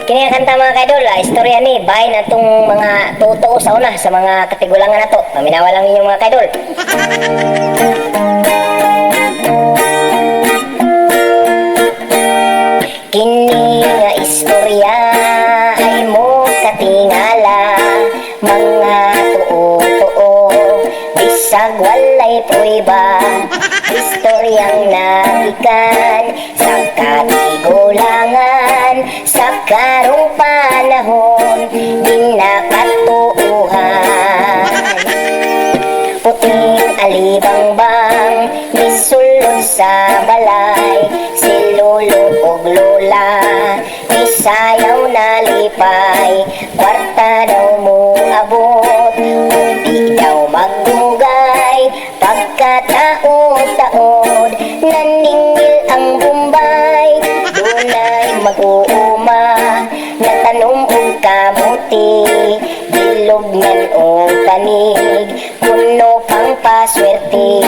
Kini nga kanta mga kaidol, istorya ni bahay na itong mga totoo sa una sa mga katigulangan na to. Paminawa lang ninyo mga kaidol. Kini nga istorya ay mo katingala, mga tuo-tuo bisag walay prueba. Istoryang nagikan sa katigulangan, sa karong panahon di nakatuuhan. Puting alibangbang misulod sa balay, si lolo ug lola isayaw nalipay. Kwarta daw mo abot ug di daw magdugay, pagkataod-taod naningil ang Bombay. Dunay mag-uuma na tanom ug kamuti, dilugnan ug tanig, kuno pang paswerte.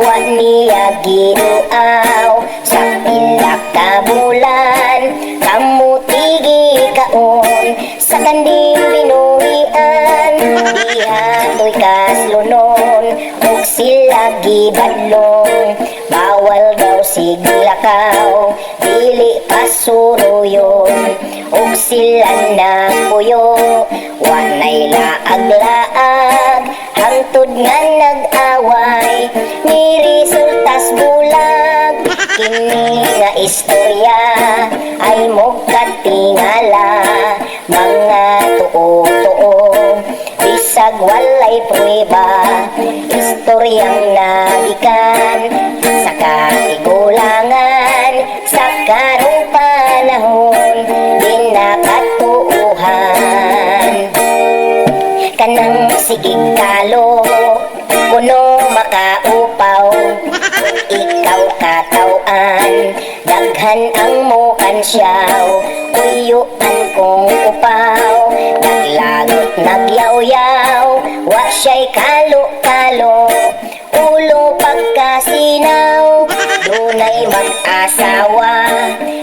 Wa niya ginuaw sa pila ka bulan, kamuti gikaon sa kandim binuhian. Dihatoy kaslunon ug sila gibadlong, bawal daw siglakaw dili pasuruyon. Ug sila nagpuyo wanay laag-laag, hangtod nga nag-away ni resultas bulag. Kini nga istorya ay mo katingala, mga tuo-tuo bisag walay prueba. Istoryang nagikan sa katigulangan, sa karong panahon di nakatuuhan. Kanang sigig kalo kuno makaupaw, ikaw katawan daghan ang mukansyaw. Uyuan kong upaw naglagot nagyaw-yaw, wa siya'y kalo-kalo ulo pagkasinaw. Dunay mag-asawa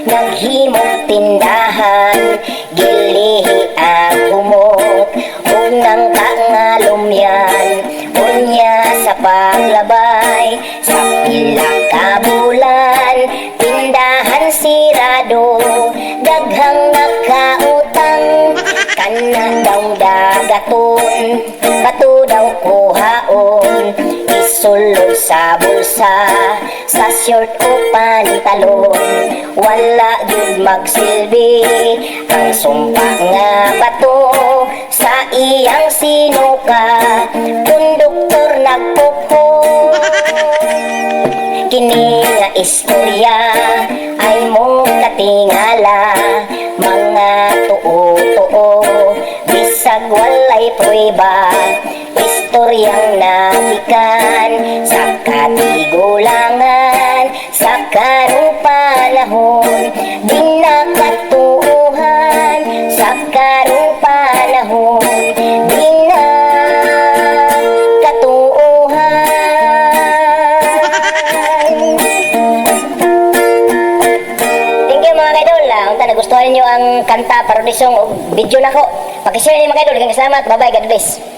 naghimong tindahan, gilihi ang humot ug nang kangalumyan. Unya sa paglabay sa pila ka bulan, tindahan sirado daghang nakautang. Kana daw dagaton bato daw kuhaon, isulod sa bulsa sa short o pantalon. Wala gyud magsilbi ang sumpa nga bato sa iyang sinuka, konduktor nagpupo. Kini nga istorya ay mo katingala, mga tuo-tuo bisag walay prueba. Istoryang nagikan sa katigulangan, sa karong panahon di nakatuuhan. Sa karong panahon di nakatuuhan. Thank you mga kaidol. Kung nagustuhan niyo ang kanta, parodisong o video nako, pakishare niyo mga kaidol. Salamat, bye bye, God bless.